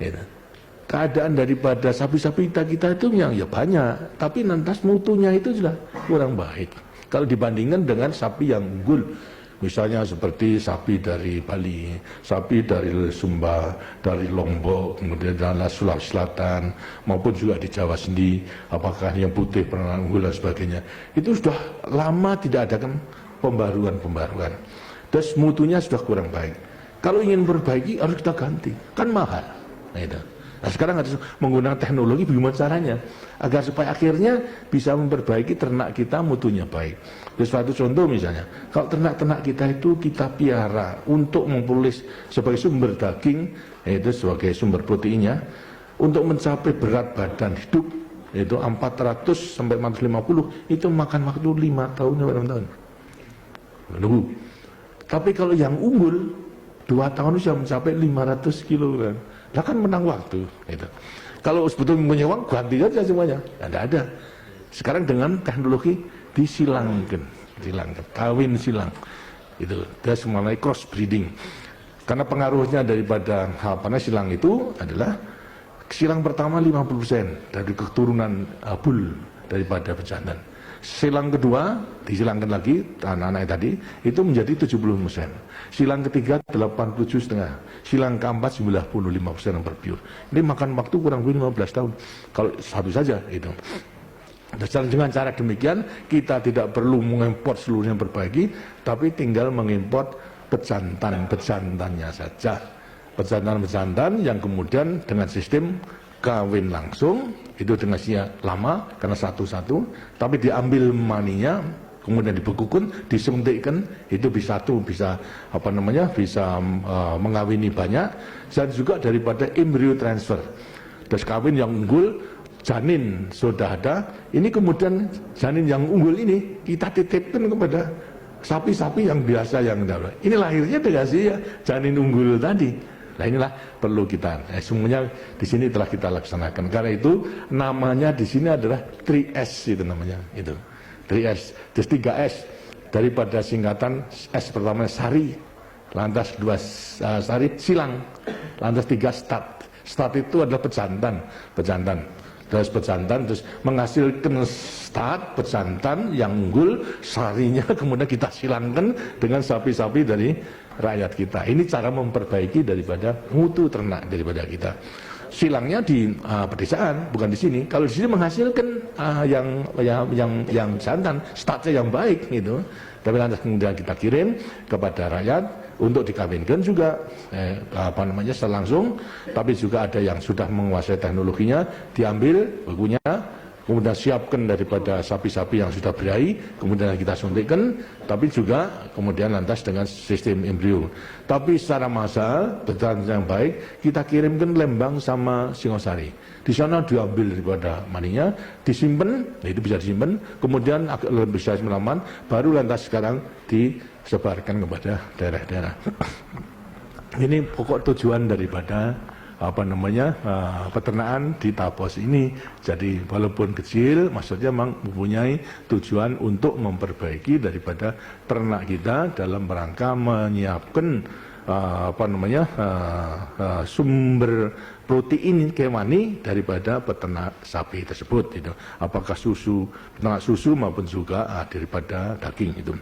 Gitu. Keadaan daripada sapi-sapi kita itu yang ya banyak, tapi nanti mutunya itu sudah kurang baik. Kalau dibandingkan dengan sapi yang unggul, misalnya seperti sapi dari Bali, sapi dari Sumba, dari Lombok, kemudian dari Sulawesi Selatan, maupun juga di Jawa sendiri, apakah yang putih pernah unggul dan sebagainya, itu sudah lama tidak ada kan pembaruan. Terus mutunya sudah kurang baik. Kalau ingin perbaiki harus kita ganti, kan mahal. Nah sekarang harus menggunakan teknologi, bagaimana caranya agar supaya akhirnya bisa memperbaiki ternak kita mutunya baik. Jadi suatu contoh misalnya, kalau ternak-ternak kita itu kita piara untuk memperoleh sebagai sumber daging, yaitu sebagai sumber proteinnya, untuk mencapai berat badan hidup itu 400 sampai 450, itu makan waktu 5 tahun sampai 6 tahun menunggu. Tapi kalau yang unggul 2 tahun sudah mencapai 500 kg. Nah kan menang waktu. Gitu. Kalau sebetulnya punya uang, ganti aja semuanya. Tidak ada. Sekarang dengan teknologi disilangkan, kawin silang. Itu dia semuanya cross breeding. Karena pengaruhnya daripada silang itu adalah silang pertama 50% dari keturunan bull daripada pejantan. Silang kedua disilangkan lagi anak-anak tadi itu menjadi 70%. Silang ketiga 87,5%. Silang keempat 95% yang berpure. Ini makan waktu kurang lebih 15 tahun kalau satu saja itu. Dan dengan cara demikian kita tidak perlu mengimpor seluruhnya perbaiki, tapi tinggal mengimpor pejantannya saja. Pejantan yang kemudian dengan sistem kawin langsung itu dengan usia lama karena satu-satu, tapi diambil maninya kemudian dibekukan, disuntikkan, itu bisa mengawini banyak, dan juga daripada embryo transfer. Terus kawin yang unggul, janin sudah ada, ini kemudian janin yang unggul ini kita titipkan kepada sapi-sapi yang biasa yang ada. Ini lahirnya dengan janin unggul tadi. Nah inilah perlu kita, semuanya di sini telah kita laksanakan. Karena itu namanya di sini adalah 3S itu namanya, itu 3S. Terus 3S daripada singkatan S pertama sari, lantas 2 sari silang, lantas 3 stat. Stat itu adalah pejantan. Terus pejantan terus menghasilkan stat pejantan yang unggul, sarinya kemudian kita silangkan dengan sapi-sapi dari rakyat kita. Ini cara memperbaiki daripada mutu ternak daripada kita. Silangnya di pedesaan, bukan di sini. Kalau di sini menghasilkan yang jantan, statnya yang baik gitu. Tapi nanti kemudian kita kirim kepada rakyat untuk dikawinkan juga secara langsung. Tapi juga ada yang sudah menguasai teknologinya, diambil bagunya, kemudian siapkan daripada sapi-sapi yang sudah berahi, kemudian kita suntikkan, tapi juga kemudian lantas dengan sistem embrio. Tapi secara massal, betul yang baik, kita kirimkan Lembang sama Singosari. Di sana diambil daripada maninya, disimpan, itu bisa disimpan, kemudian bisa semalaman, baru lantas sekarang disebarkan kepada daerah-daerah. Ini pokok tujuan daripada peternakan di Tapos ini. Jadi walaupun kecil, maksudnya memang mempunyai tujuan untuk memperbaiki daripada ternak kita dalam rangka menyiapkan sumber protein hewani daripada peternak sapi tersebut itu. Apakah peternak susu maupun juga daripada daging itu.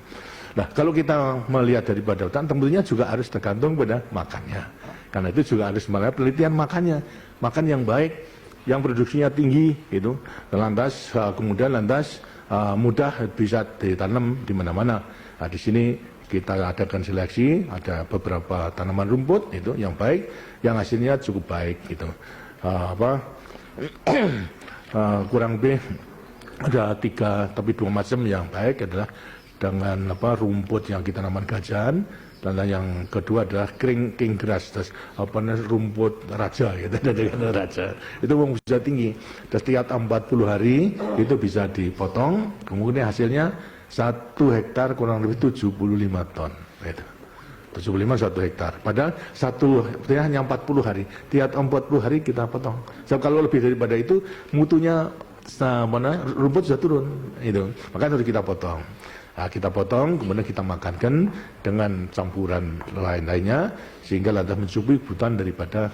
Nah, kalau kita melihat daripada hutan, tentunya juga harus tergantung pada makannya. Karena itu juga harus melihat penelitian makannya, makan yang baik, yang produksinya tinggi, gitu. Lantas kemudian mudah bisa ditanam di mana-mana. Nah, di sini kita adakan seleksi, ada beberapa tanaman rumput itu yang baik, yang hasilnya cukup baik, gitu. Kurang lebih ada 3 tapi 2 macam yang baik adalah dengan rumput yang kita namakan gajahan. Dan yang kedua adalah king grass, rumput raja, gitu. Raja itu bisa tinggi. Terus setiap 40 hari itu bisa dipotong, kemudian hasilnya 1 hektar kurang lebih 75 ton. Gitu. 75 1 hektar. Padahal hanya 40 hari. Tiap 40 hari kita potong. So, kalau lebih daripada itu mutunya rumput sudah turun. Itu. Makanya harus kita potong. Nah, kita potong, kemudian kita makankan dengan campuran lain-lainnya, sehingga lantas mencukupi kebutuhan daripada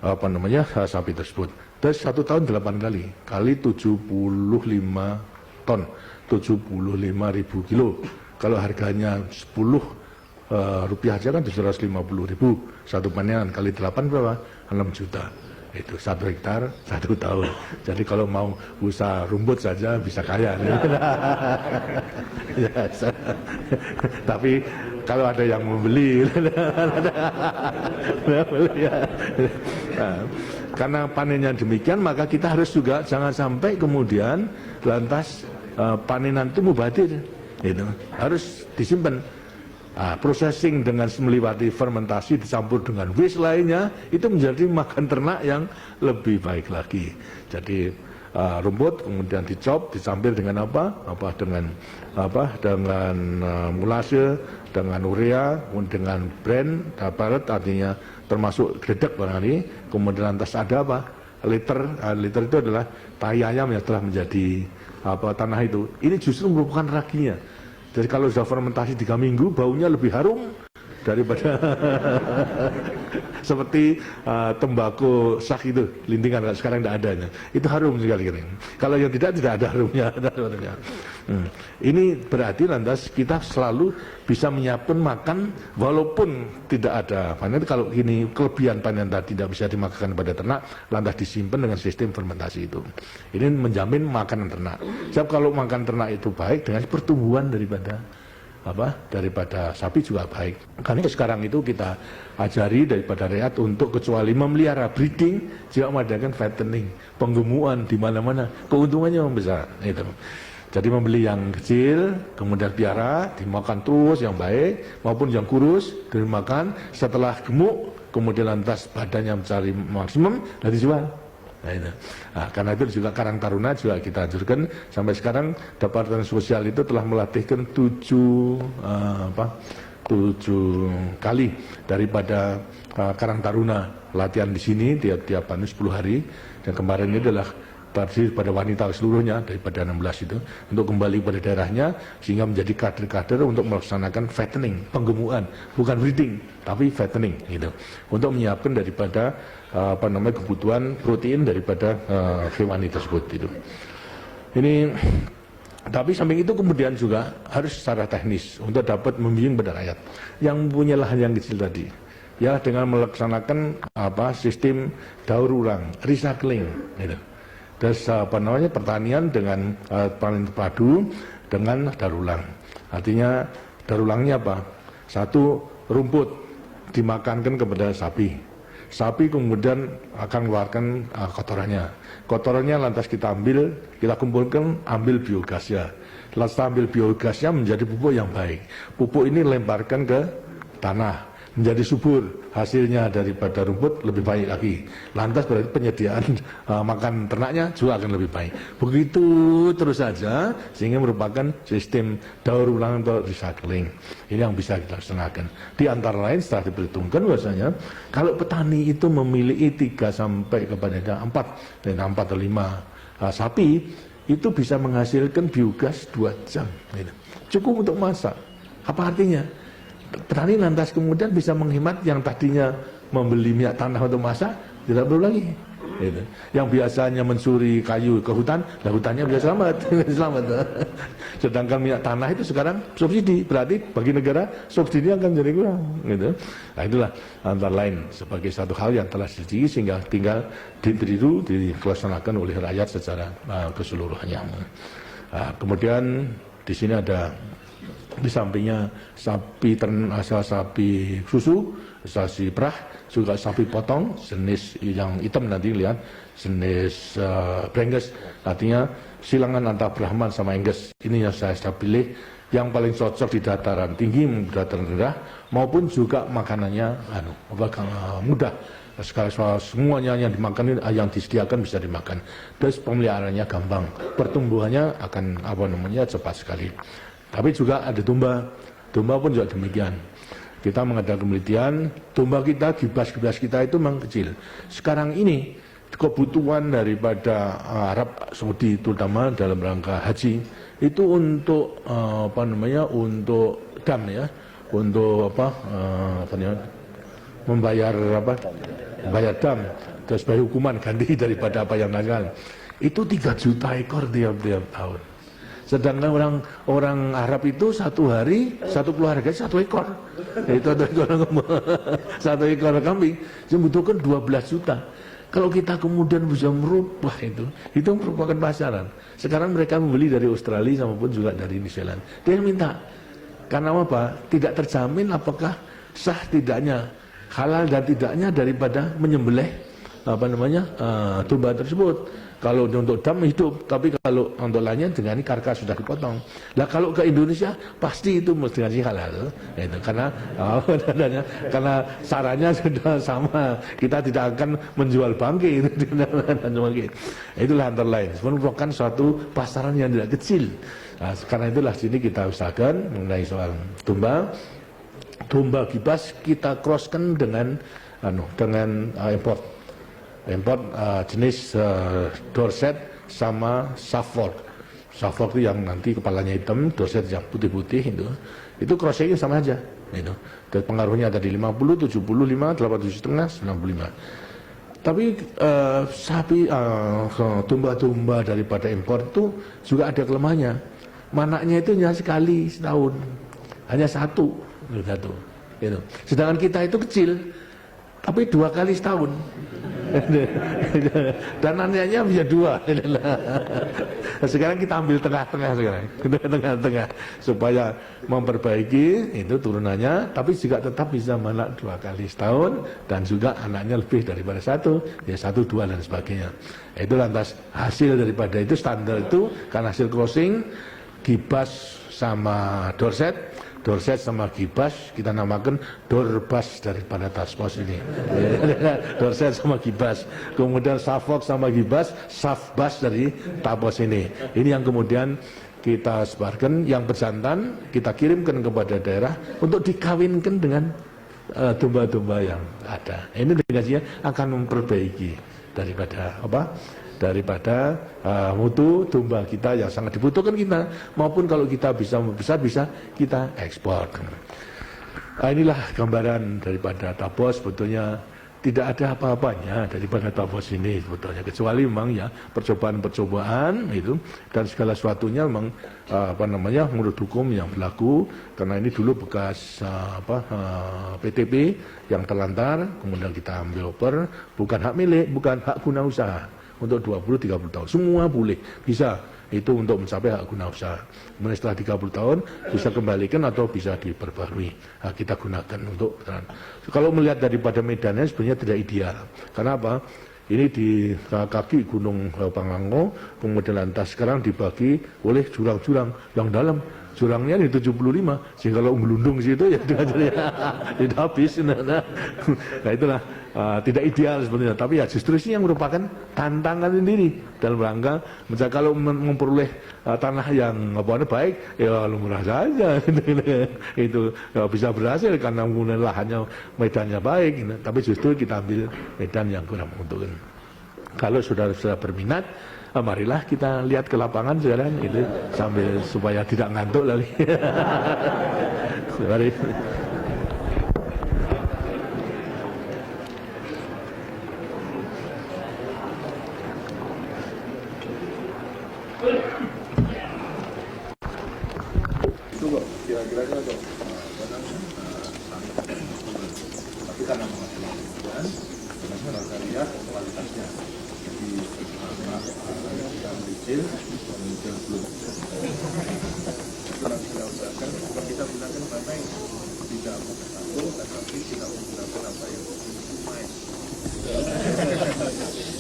sapi tersebut. Dan 1 tahun 8 kali 75 ton, 75.000 kilo. Kalau harganya 10 rupiah aja kan 750.000. Satu panen kali 8 berapa? 6 juta. Itu 1 hektar 1 tahun. Jadi kalau mau usaha rumput saja bisa kaya. Ya, tapi kalau ada yang membeli, karena panennya demikian, maka kita harus juga jangan sampai kemudian lantas panenan itu mubadir. Itu harus disimpan. Processing dengan melewati fermentasi dicampur dengan waste lainnya itu menjadi makan ternak yang lebih baik lagi. Jadi rumput kemudian dicop, dicampur dengan dengan mulase, dengan urea, dengan bran, baret artinya termasuk gledek barangkali. Kemudian lantas ada liter itu adalah tai ayam yang telah menjadi tanah itu. Ini justru merupakan raginya. Jadi kalau sudah fermentasi 3 minggu, baunya lebih harum daripada seperti tembakau sak itu, lintingan sekarang tidak adanya. Itu harum sekali. Kalau yang tidak ada harumnya. Ini berarti lantas kita selalu bisa menyiapkan makan walaupun tidak ada panen. Kalau ini kelebihan panen tadi tidak bisa dimakan pada ternak, lantas disimpan dengan sistem fermentasi itu. Ini menjamin makanan ternak. Sebab kalau makan ternak itu baik dengan pertumbuhan daripada sapi juga baik. Karena sekarang itu kita ajari daripada rakyat untuk kecuali memelihara breeding, juga mengadakan fattening, penggemukan di mana-mana, keuntungannya besar. Itu. Jadi membeli yang kecil, kemudian piara, dimakan terus yang baik, maupun yang kurus, dimakan setelah gemuk, kemudian lantas badannya mencari maksimum, dan dijual. Karena itu juga Karang Taruna juga kita anjurkan sampai sekarang Departemen Sosial itu telah melatihkan 7 kali daripada Karang Taruna latihan di sini tiap 10 hari, dan kemarin ini adalah pada wanita seluruhnya daripada 16 itu untuk kembali pada daerahnya sehingga menjadi kader-kader untuk melaksanakan fattening, penggemukan, bukan breeding tapi fattening gitu, untuk menyiapkan daripada kebutuhan protein daripada hewani tersebut itu. Ini tapi samping itu kemudian juga harus secara teknis untuk dapat membimbing pada rakyat yang punya lahan yang kecil tadi, ya, dengan melaksanakan sistem daur ulang, recycling gitu. Terus pertanian dengan panen terpadu dengan daur ulang. Artinya daur ulangnya apa? Satu, rumput dimakankan kepada sapi. Sapi kemudian akan mengeluarkan kotorannya. Kotorannya lantas kita ambil, kita kumpulkan, ambil biogasnya. Lantas ambil biogasnya menjadi pupuk yang baik. Pupuk ini lemparkan ke tanah, menjadi subur, hasilnya daripada rumput lebih baik lagi. Lantas berarti penyediaan makan ternaknya juga akan lebih baik. Begitu terus saja sehingga merupakan sistem daur ulang atau recycling. Ini yang bisa kita laksanakan. Di antara lain setelah diperhitungkan bahwasanya kalau petani itu memiliki 3 sampai kepada 4 atau 5 sapi, itu bisa menghasilkan biogas 2 jam. Cukup untuk masak. Apa artinya? Petani lantas kemudian bisa menghemat yang tadinya membeli minyak tanah untuk masak, tidak perlu lagi. Gitu. Yang biasanya mencuri kayu ke hutan, hutannya bisa selamat. Sedangkan minyak tanah itu sekarang subsidi, berarti bagi negara subsidi akan jadi kurang. Gitu. Nah itulah antara lain sebagai satu hal yang telah disetujui sehingga tinggal ditiru, dilaksanakan oleh rakyat secara keseluruhannya. Kemudian di sini ada di sampingnya sapi asal sapi susu, sapi perah, juga sapi potong jenis yang hitam nanti lihat, jenis Brengges, artinya silangan antara Brahman sama Engges. Ini yang saya pilih yang paling cocok di dataran tinggi, dataran rendah, maupun juga makanannya mudah. Sekali semuanya yang dimakan, yang disediakan bisa dimakan. Terus pemeliharaannya gampang, pertumbuhannya akan cepat sekali. Tapi juga ada domba pun juga demikian. Kita mengadakan penelitian, domba kita, gibas-gibas kita itu memang kecil. Sekarang ini kebutuhan daripada Arab Saudi terutama dalam rangka haji itu untuk untuk dam ya, untuk membayar dam. terus sebagai hukuman ganti daripada apa yang nakal. Itu 3 juta ekor tiap-tiap tahun. Sedangkan orang Arab itu satu hari satu keluarga 1 ekor. Itu 1 ekor satu ekor kambing membutuhkan 12 juta. Kalau kita kemudian bisa merubah itu merupakan pasaran. Sekarang mereka membeli dari Australia maupun juga dari New Zealand. Dia minta. Karena apa? Tidak terjamin apakah sah tidaknya, halal dan tidaknya daripada menyembelih domba tersebut. Kalau untuk dam hidup, tapi kalau untuk lainnya dengan karkas sudah dipotong. Nah kalau ke Indonesia pasti itu mesti ngasih halal, itu karena sarannya sudah sama. Kita tidak akan menjual bangkai itulah antara lain. Merupakan suatu pasaran yang tidak kecil. Nah, karena itulah sini kita usahakan mengenai soal domba gibas kita crosskan dengan import jenis Dorset sama Suffolk. Suffolk itu yang nanti kepalanya hitam, Dorset yang putih-putih itu crossingnya sama aja. Dan pengaruhnya ada di 50, 75, 87,5, 95. Tapi domba-domba daripada impor itu juga ada kelemahannya. Manaknya itu hanya sekali setahun, hanya satu. Sedangkan kita itu kecil, tapi 2 kali setahun. Dan anaknya bisa 2. Sekarang kita ambil tengah-tengah sekarang, tengah-tengah supaya memperbaiki itu turunannya, tapi juga tetap bisa menak 2 kali setahun dan juga anaknya lebih daripada 1, ya 1, 2 dan sebagainya. Itu lantas hasil daripada itu standar itu karena hasil crossing gibas sama Dorset sama gibas kita namakan Dorbas daripada Taspos ini. Dorset sama gibas. Kemudian Suffolk sama gibas, Safbas dari Tapos ini. Ini yang kemudian kita sebarkan, yang berjantan kita kirimkan kepada daerah untuk dikawinkan dengan domba-domba yang ada. Ini dengan akan memperbaiki daripada mutu domba kita yang sangat dibutuhkan kita, maupun kalau kita bisa membesar bisa kita ekspor. Nah, inilah gambaran daripada Tapos. Sebetulnya tidak ada apa-apanya daripada Tapos ini sebetulnya, kecuali memang ya percobaan itu, dan segala sesuatunya memang menurut hukum yang berlaku, karena ini dulu bekas PTP yang terlantar, kemudian kita ambil over, bukan hak milik, bukan hak guna usaha. Untuk 20-30 tahun semua boleh, bisa itu untuk mencapai hak guna usaha. Kemudian setelah 30 tahun bisa kembalikan atau bisa diperbarui. Nah, kita gunakan untuk kalau melihat daripada medannya sebenarnya tidak ideal. Karena apa? Ini di kaki Gunung Pangrango, kemudian lantas sekarang dibagi oleh jurang-jurang yang dalam. Jurangnya di 75, sehingga kalau melundung situ ya tidak habis. Nah itulah tidak ideal sebenarnya, tapi ya justru ini yang merupakan tantangan sendiri dalam rangka kalau memperoleh tanah yang baik, ya lumrah saja itu ya, bisa berhasil karena menggunakan lahannya, medannya baik, tapi justru kita ambil medan yang kurang menguntungkan. Kalau sudah berminat, marilah kita lihat ke lapangan sekarang itu sambil supaya tidak ngantuk lagi. Mari. Itu kok kira-kira kok tapi karena mengajukan kita lihat kualitasnya. Jadi yang kecil kemudian belum kita usahakan kita gunakan banteng tidak satu, tetapi kita menggunakan apa yang main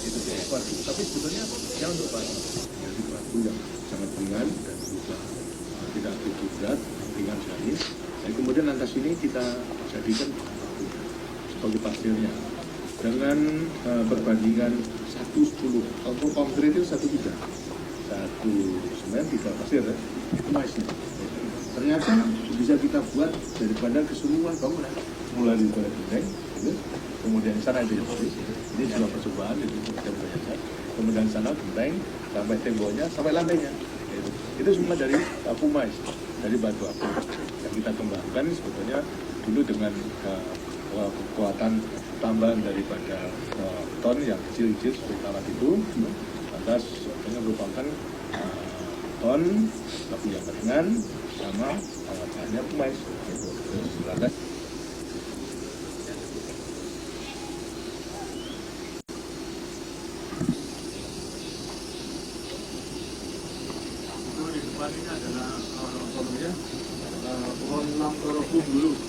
itu ekor. Tapi sebetulnya yang untuk batu, jadi batu yang sangat ringan dan juga tidak begitu berat, ringan sekali. Dan kemudian lantas ini kita jadikan sebagai pasirnya dengan perbandingan 1:10. Untuk konkret itu 1:3. 1 semen 3 pasir ya. Itu maisnya. Ternyata bisa kita buat daripada keseluruhan bangunan, mulai dari genteng, kemudian sana itu ini juga percobaan itu kemudian sana genteng sampai temboknya sampai lantainya. Itu semua dari apu mais, dari batu apu yang kita kembangkan sebetulnya dulu dengan kekuatan tambahan daripada beton yang kecil-kecil seperti alat itu. Lantas ini merupakan beton tapi yang ringan sama bahannya pemain. Lantas ini adalah pohon Lamtorokum dulu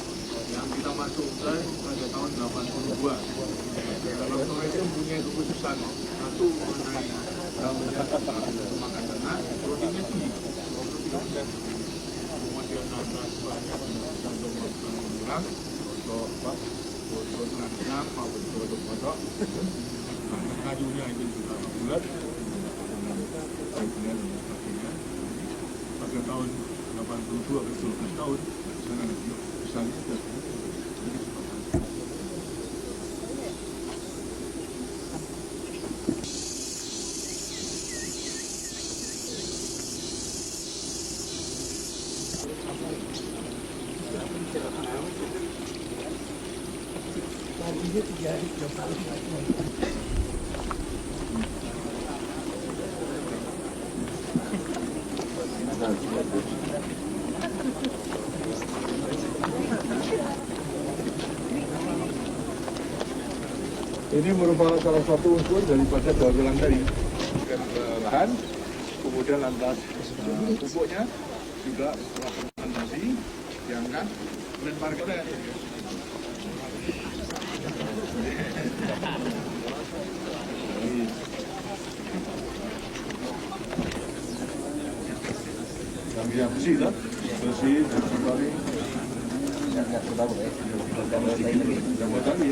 yang kita masukkan pada tahun 82. Dalam sore itu mempunyai kekhususan satu mengenai makan tanah, proteinnya tinggi, 23%. Kemudian lantas banyak untuk mengurang, untuk lanang maupun untuk kodok. Kayunya itu juga bulat, kemudian pada tahun 82 ke 12 tahun sangat besar juga. ini merupakan salah satu unsur daripada daur ulang tadi. Lahan, kemudian lantas pupuknya juga setelah fermentasi diangkat, lempar ke teh. Yang bersih, tak? Bersih, kembali. Yang tahu ya. Yang mau tadi.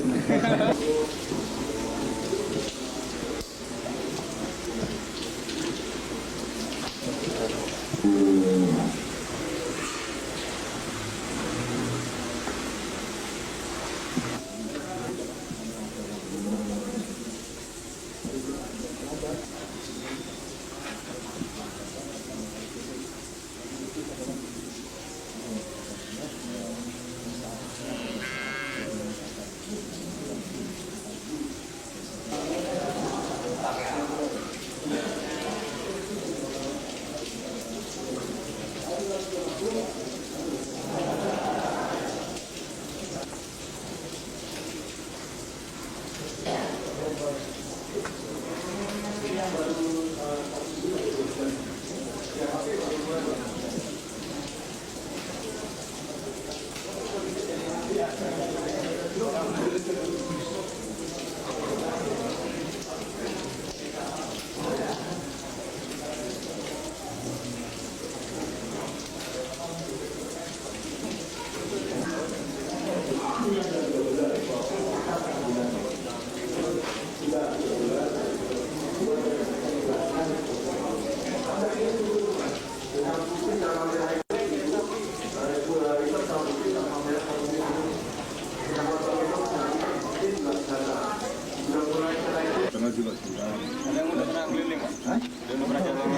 Juga sudah. Ada yang udah pernah keliling, Pak? Hah? Udah pernah jalan?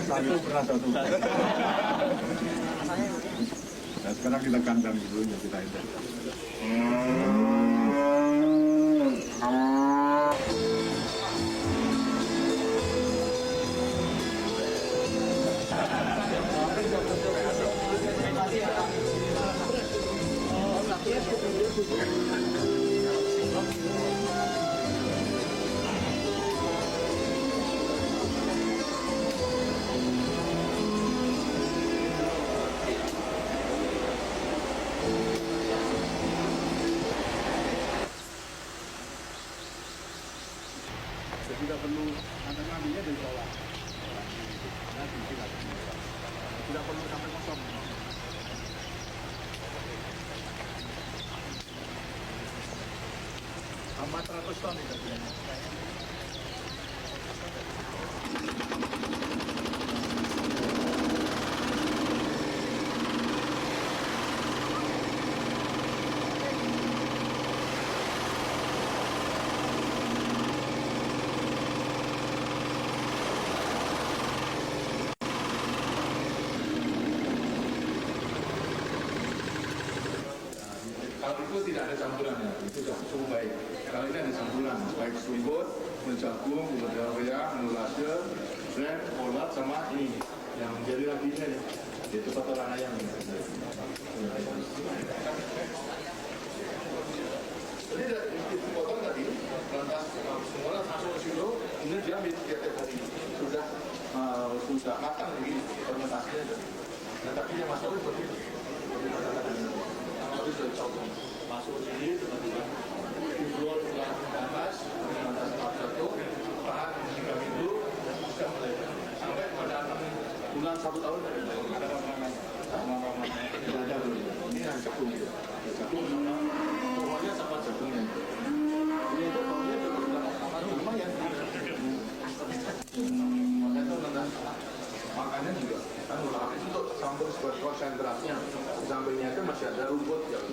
Satu pernah satu. Nah, sekarang kita kandang dulu, ya kita itu. Tidak perlu ngambilnya dari bawah. Tidak perlu sampai kosong. 400 ton itu. Kalau itu tidak ada campurannya, itu sudah cukup baik. Kali ini ada sampulan, baik serumput, menjagung, kemudian reak, mulase, ren, polat, sama ini yang jadi lagi ini, yaitu kotoran ayam. Jadi itu potong tadi, lantas semua langsung ke situ, kemudian dia ambil tiap hari sudah matang begini fermentasinya. Nah, tapi yang masuk seperti itu. Harus dicopot, masuk sini, tiba-tiba dibuat ke atas, lantas satu, tahan 3 minggu, sudah mulai sampai pada 6 bulan 1 tahun ada perangan. Tidak ada belum. Ini yang jagung itu. Jagung pokoknya sama jagungnya. Ini itu pokoknya lumayan. Makanya itu nanti makannya juga kan tapi untuk campur sebuah konsentrasnya. Di sampingnya itu masih ada rumput yang